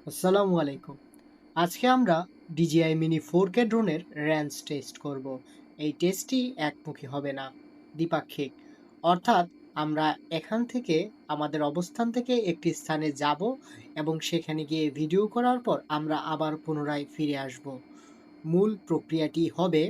আসসালামু আলাইকুম। আজকে আমরা DJI মিনি 4K ড্রোনের রেঞ্জ টেস্ট করব। এই টেস্টটি একমুখী হবে না, দ্বিপাক্ষিক। অর্থাৎ আমরা এখান থেকে আমাদের অবস্থান থেকে একটি স্থানে যাব এবং সেখানে গিয়ে ভিডিও করার পর আমরা আবার পুনরায় ফিরে আসব। মূল প্রক্রিয়াটি হবে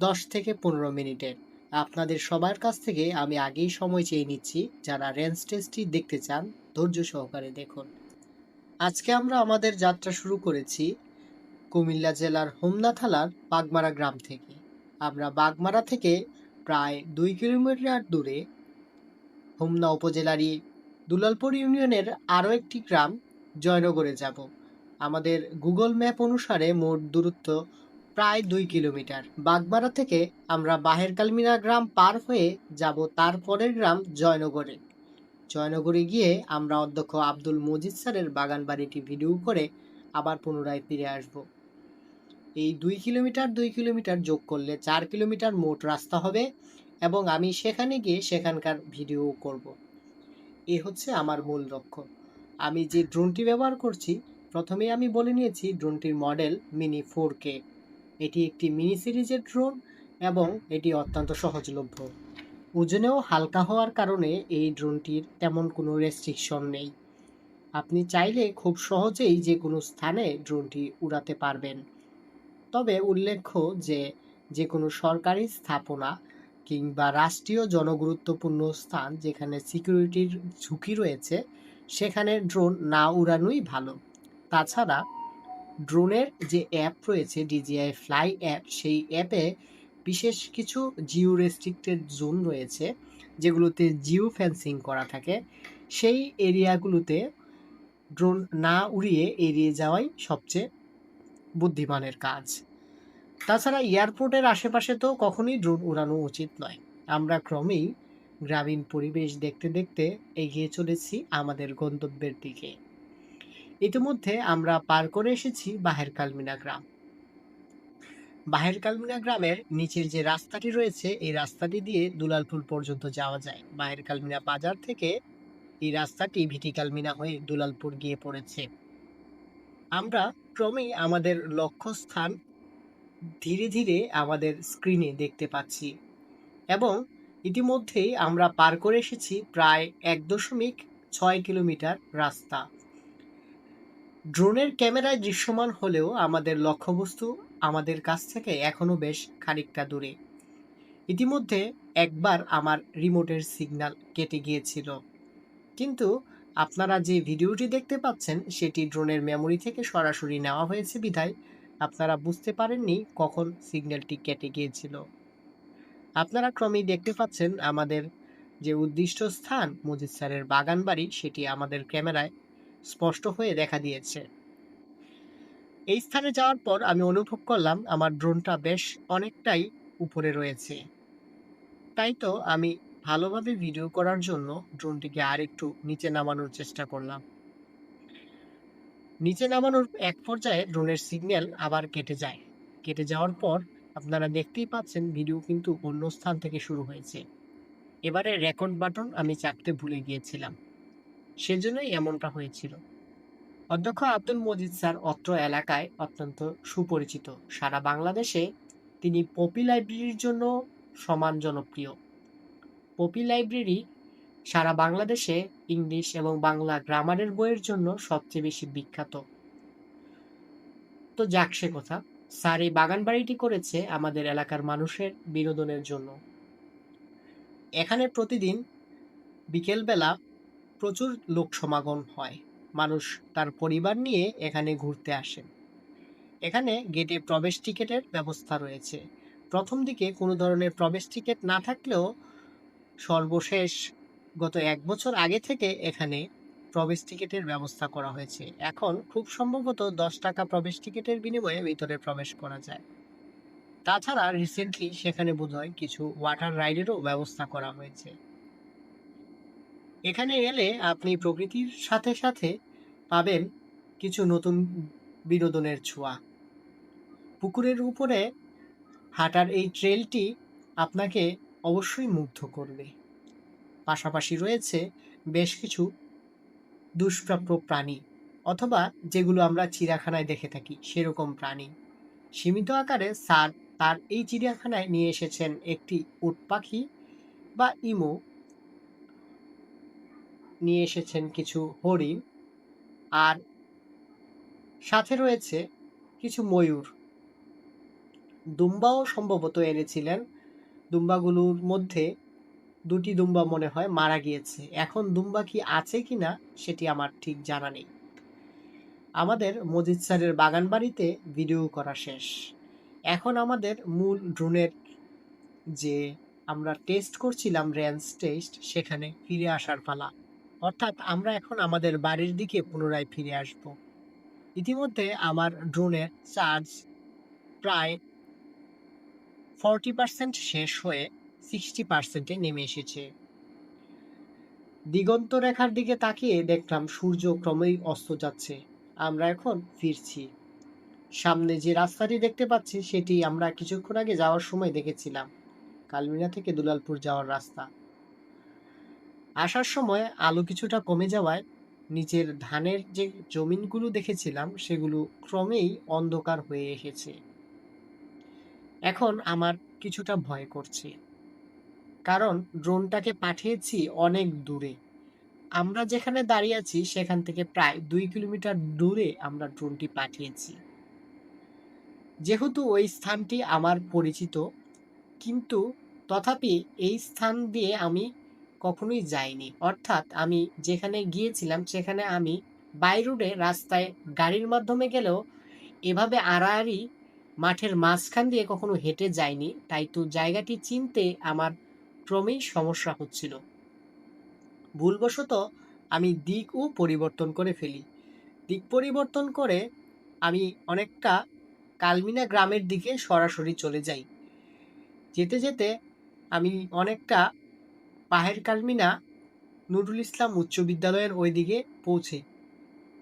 10 থেকে 15 মিনিটের। আপনাদের সবার কাছ থেকে আমি আগেই সময় চেয়ে নিচ্ছি। যারা রেঞ্জ টেস্টটি দেখতে চান, ধৈর্য সহকারে দেখুন। আজকে আমরা আমাদের যাত্রা শুরু করেছি কুমিল্লা জেলার হোমনা থানার বাগমারা গ্রাম থেকে। আমরা বাগমারা থেকে প্রায় 2 কিলোমিটার দূরে হোমনা উপজেলারই দুলালপুর ইউনিয়নের আরও একটি গ্রাম জয়নগরে যাব। আমাদের গুগল ম্যাপ অনুসারে মোট দূরত্ব প্রায় 2 কিলোমিটার। বাগমারা থেকে আমরা বাহের কালমিনা গ্রাম পার হয়ে যাব তার পরের গ্রাম জয়নগরে। জয়নগরে গিয়ে আমরা অধ্যক্ষ আব্দুল মজিদ স্যারের বাগান বাড়িটি ভিডিও করে আবার পুনরায় ফিরে আসব। এই 2 কিলোমিটার যোগ করলে 4 কিলোমিটার মোট রাস্তা হবে এবং আমি সেখানে গিয়ে সেখানকার ভিডিও করব। এই হচ্ছে আমার মূল লক্ষ্য। আমি যে ড্রোনটি ব্যবহার করছি, প্রথমেই আমি বলে নিয়েছি ড্রোনটির মডেল মিনি 4K। এটি একটি মিনি সিরিজের ড্রোন এবং এটি অত্যন্ত সহজলভ্য। ওজনেও হালকা হওয়ার কারণে এই ড্রোনটির তেমন কোনো রেস্ট্রিকশন নেই। আপনি চাইলে খুব সহজেই যে কোনো স্থানে ড্রোনটি উড়াতে পারবেন। তবে উল্লেখ্য যে যে কোনো সরকারি স্থাপনা কিংবা রাষ্ট্রীয় জনগুরুত্বপূর্ণ স্থান যেখানে সিকিউরিটির ঝুঁকি রয়েছে সেখানে ড্রোন না উড়ানোই ভালো। তাছাড়া ড্রোনের যে অ্যাপ রয়েছে DJI ফ্লাই অ্যাপ, সেই অ্যাপে বিশেষ কিছু জিও রেস্ট্রিক্টেড জোন রয়েছে যেগুলোতে জিও ফেন্সিং করা থাকে। সেই এরিয়াগুলোতে ড্রোন না উড়িয়ে এড়িয়ে যাওয়াই সবচেয়ে বুদ্ধিমানের কাজ। তাছাড়া এয়ারপোর্টের আশেপাশে তো কখনোই ড্রোন উড়ানো উচিত নয়। আমরা ক্রমেই গ্রামীণ পরিবেশ দেখতে দেখতে এগিয়ে চলেছি আমাদের গন্তব্যের দিকে। ইতিমধ্যে আমরা পার করে এসেছি বাহের কালমিনা গ্রাম। বাহের কালমিনা গ্রামের নিচের যে রাস্তাটি রয়েছে এই রাস্তাটি দিয়ে দুলালপুর পর্যন্ত যাওয়া যায়। বাহের কালমিনা বাজার থেকে এই রাস্তাটি ভিটি কালমিনা হয়ে দুলালপুর গিয়ে পড়েছে। আমরা ক্রমেই আমাদের লক্ষ্যস্থান ধীরে ধীরে আমাদের স্ক্রিনে দেখতে পাচ্ছি এবং ইতিমধ্যেই আমরা পার করে এসেছি প্রায় 1.6 কিলোমিটার রাস্তা। ড্রোনের ক্যামেরায় দৃশ্যমান হলেও আমাদের লক্ষ্যবস্তু আমাদের কাছ থেকে এখনো বেশ খানিকটা দূরে। ইতিমধ্যে একবার আমার রিমোটের সিগন্যাল কেটে গিয়েছিল, কিন্তু আপনারা যে ভিডিওটি দেখতে পাচ্ছেন সেটি ড্রোনের মেমোরি থেকে সরাসরি নেওয়া হয়েছে বিধায় আপনারা বুঝতে পারেননি কখন সিগন্যালটি কেটে গিয়েছিল। আপনারা ক্রমেই দেখতে পাচ্ছেন আমাদের যে উদ্দিষ্ট স্থান মজিদ স্যারের বাগান বাড়ি সেটি আমাদের ক্যামেরায় স্পষ্ট হয়ে দেখা দিয়েছে। এই স্থানে যাওয়ার পর আমি অনুভব করলাম আমার ড্রোনটা বেশ অনেকটাই উপরে রয়েছে। তাই তো আমি ভালোভাবে ভিডিও করার জন্য ড্রোনটিকে আর একটু নিচে নামানোর চেষ্টা করলাম। নিচে নামানোর এক পর্যায়ে ড্রোনের সিগন্যাল আবার কেটে যায়। কেটে যাওয়ার পর আপনারা দেখতেই পাচ্ছেন ভিডিও কিন্তু অন্য স্থান থেকে শুরু হয়েছে। এবারে রেকর্ড বাটন আমি চাপতে ভুলে গিয়েছিলাম, সেজন্যই এমনটা হয়েছিল। অধ্যক্ষ আব্দুল মজিদ স্যার অত্র এলাকায় অত্যন্ত সুপরিচিত। সারা বাংলাদেশে তিনি পপি লাইব্রেরির জন্য সমান জনপ্রিয়। পপি লাইব্রেরি সারা বাংলাদেশে ইংলিশ এবং বাংলা গ্রামারের বইয়ের জন্য সবচেয়ে বেশি বিখ্যাত। তো যাক সে কথা, স্যার এই বাগান বাড়িটি করেছে আমাদের এলাকার মানুষের বিনোদনের জন্য। এখানে প্রতিদিন বিকেলবেলা প্রচুর লোক সমাগম হয়। মানুষ তার পরিবার নিয়ে এখানে ঘুরতে আসেন। এখানে গেটে প্রবেশ টিকেটের ব্যবস্থা রয়েছে। প্রথম দিকে কোনো ধরনের প্রবেশ টিকেট না থাকলেও সর্বশেষ গত 1 বছর আগে থেকে এখানে প্রবেশ টিকেটের ব্যবস্থা করা হয়েছে। এখন খুব সম্ভবত 10 টাকা প্রবেশ টিকেটের বিনিময়ে ভিতরে প্রবেশ করা যায়। তাছাড়া রিসেন্টলি সেখানে বোধহয় কিছু ওয়াটার রাইডেরও ব্যবস্থা করা হয়েছে। এখানে এলে আপনি প্রকৃতির সাথে সাথে পাবেন কিছু নতুন বিনোদনের ছোঁয়া। পুকুরের উপরে হাঁটার এই ট্রেলটি আপনাকে অবশ্যই মুগ্ধ করবে। পাশাপাশি রয়েছে বেশ কিছু দুষ্প্রাপ্য প্রাণী, অথবা যেগুলো আমরা চিড়িয়াখানায় দেখে থাকি সেরকম প্রাণী। সীমিত আকারে স্যার তার এই চিড়িয়াখানায় নিয়ে এসেছেন একটি উট পাখি বা ইমু, নিয়ে এসেছেন কিছু হরিণ, আর সাথে রয়েছে কিছু ময়ূর। দুম্বাও সম্ভবত এনেছিলেন। দুম্বাগুলোর মধ্যে দুটি দুম্বা মনে হয় মারা গিয়েছে। এখন দুম্বা কি আছে কিনা সেটি আমার ঠিক জানা নেই। আমাদের মজিদ স্যারের বাগান বাড়িতে ভিডিও করা শেষ। এখন আমাদের মূল ড্রোনের যে আমরা টেস্ট করছিলাম রেঞ্জ টেস্ট, সেখানে ফিরে আসার পালা। অর্থাৎ আমরা এখন আমাদের বাড়ির দিকে পুনরায় ফিরে আসব। ইতিমধ্যে আমার ড্রোনের চার্জ প্রায় 40% শেষ হয়ে 60%-এ নেমে এসেছে। দিগন্ত রেখার দিকে তাকিয়ে দেখলাম সূর্য ক্রমেই অস্ত যাচ্ছে। আমরা এখন ফিরছি। সামনে যে রাস্তাটি দেখতে পাচ্ছি সেটি আমরা কিছুক্ষণ আগে যাওয়ার সময় দেখেছিলাম, কালমিনা থেকে দুলালপুর যাওয়ার রাস্তা। আসার সময় আলো কিছুটা কমে যাওয়ায় নিচের ধানের যে জমিনগুলো দেখেছিলাম সেগুলো ক্রমেই অন্ধকার হয়ে এসেছে। এখন আমার কিছুটা ভয় করছে, কারণ ড্রোনটাকে পাঠিয়েছি অনেক দূরে। আমরা যেখানে দাঁড়িয়ে আছি সেখান থেকে প্রায় 2 কিলোমিটার দূরে আমরা ড্রোনটি পাঠিয়েছি। যেহেতু ওই স্থানটি আমার পরিচিত, কিন্তু তথাপি এই স্থান দিয়ে আমি কখনোই যাইনি। অর্থাৎ আমি যেখানে গিয়েছিলাম সেখানে আমি বাই রোডে রাস্তায় গাড়ির মাধ্যমে গেলেও এভাবে আড়াআড়ি মাঠের মাঝখান দিয়ে কখনো হেঁটে যাইনি। তাই তো জায়গাটি চিনতে আমার ক্রমেই সমস্যা হচ্ছিল। ভুলবশত আমি দিকও পরিবর্তন করে ফেলি। দিক পরিবর্তন করে আমি অনেকটা কালমিনা গ্রামের দিকে সরাসরি চলে যাই। যেতে যেতে আমি অনেকটা পাহের কালমিনা নুরুল ইসলাম উচ্চ বিদ্যালয়ের ওই দিকে পৌঁছে।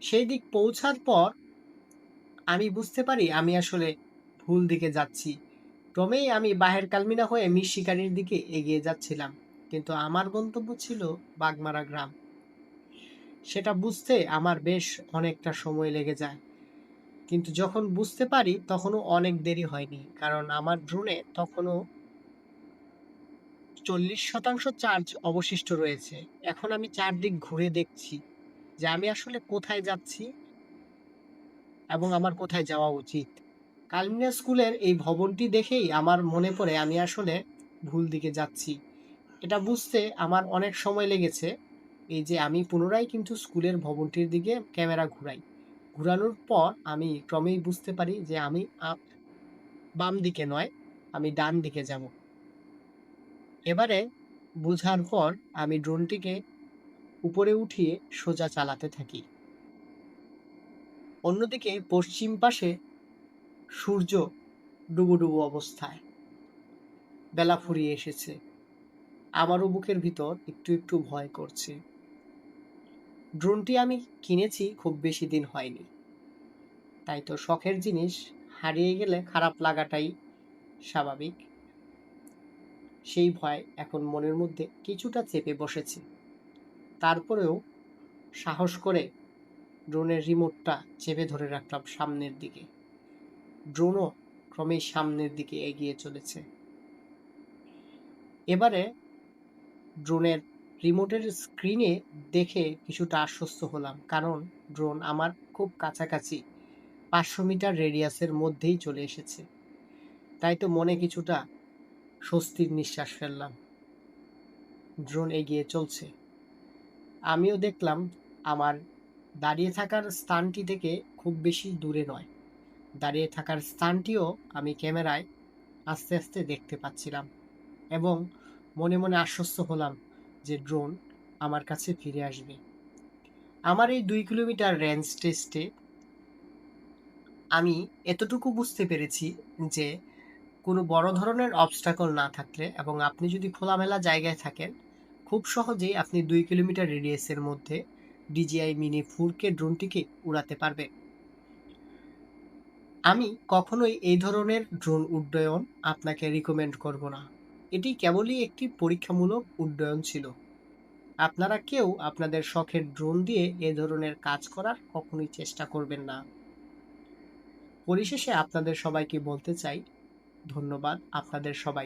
সেই দিক পৌঁছার পর আমি বুঝতে পারি আমি আসলে ভুল দিকে যাচ্ছি। ক্রমেই আমি বাহের কালমিনা হয়ে মীর শিকারির দিকে এগিয়ে যাচ্ছিলাম, কিন্তু আমার গন্তব্য ছিল বাগমারা গ্রাম। সেটা বুঝতে আমার বেশ অনেকটা সময় লেগে যায়, কিন্তু যখন বুঝতে পারি তখনও অনেক দেরি হয়নি, কারণ আমার ড্রোনে তখনও 40% চার্জ অবশিষ্ট রয়েছে। এখন আমি চারদিক ঘুরে দেখছি যে আমি আসলে কোথায় যাচ্ছি এবং আমার কোথায় যাওয়া উচিত। কালমিনা স্কুলের এই ভবনটি দেখেই আমার মনে পড়ে আমি আসলে ভুল দিকে যাচ্ছি। এটা বুঝতে আমার অনেক সময় লেগেছে। এই যে আমি পুনরায় কিন্তু স্কুলের ভবনটির দিকে ক্যামেরা ঘুরাই। ঘুরানোর পর আমি ক্রমেই বুঝতে পারি যে আমি বাম দিকে নয়, আমি ডান দিকে যাব। এবারে বুঝার পর আমি ড্রোনটিকে উপরে উঠিয়ে সোজা চালাতে থাকি। অন্যদিকে পশ্চিম পাশে সূর্য ডুবো ডুবো অবস্থায়, বেলা ফুরিয়ে এসেছে। আমারও বুকের ভিতর একটু একটু ভয় করছে। ড্রোনটি আমি কিনেছি খুব বেশি দিন হয়নি, তাই তো শখের জিনিস হারিয়ে গেলে খারাপ লাগাটাই স্বাভাবিক। সেই ভয় এখন মনের মধ্যে কিছুটা চেপে বসেছে। তারপরেও সাহস করে ড্রোনের রিমোটটা চেপে ধরে রাখলাম সামনের দিকে। ড্রোনও ক্রমেই সামনের দিকে এগিয়ে চলেছে। এবারে ড্রোনের রিমোটের স্ক্রিনে দেখে কিছুটা আশ্বস্ত হলাম, কারণ ড্রোন আমার খুব কাছাকাছি 500 মিটার রেডিয়াসের মধ্যেই চলে এসেছে। তাই তো মনে কিছুটা স্বস্তির নিঃশ্বাস ফেললাম। ড্রোন এগিয়ে চলছে। আমিও দেখলাম আমার দাঁড়িয়ে থাকার স্থানটি থেকে খুব বেশি দূরে নয়। দাঁড়িয়ে থাকার স্থানটিও আমি ক্যামেরায় আস্তে আস্তে দেখতে পাচ্ছিলাম, এবং মনে মনে আশ্বস্ত হলাম যে ড্রোন আমার কাছে ফিরে আসবে। আমার এই 2 কিলোমিটার রেঞ্জ টেস্টে আমি এতটুকু বুঝতে পেরেছি যে কোনো বড় ধরনের অবস্টাকল না থাকলে এবং আপনি যদি খোলামেলা জায়গায় থাকেন, খুব সহজেই আপনি 2 কিলোমিটার রেডিয়াসের মধ্যে DJI মিনি 4K ড্রোনটিকে উড়াতে পারবেন। আমি কখনোই এই ধরনের ড্রোন উড্ডয়ন আপনাকে রিকমেন্ড করব না। এটি কেবলই একটি পরীক্ষামূলক উড্ডয়ন ছিল। আপনারা কেউ আপনাদের শখের ড্রোন দিয়ে এ ধরনের কাজ করার কখনোই চেষ্টা করবেন না। পরিশেষে আপনাদের সবাইকে বলতে চাই, ধন্যবাদ আপনাদের সবাই।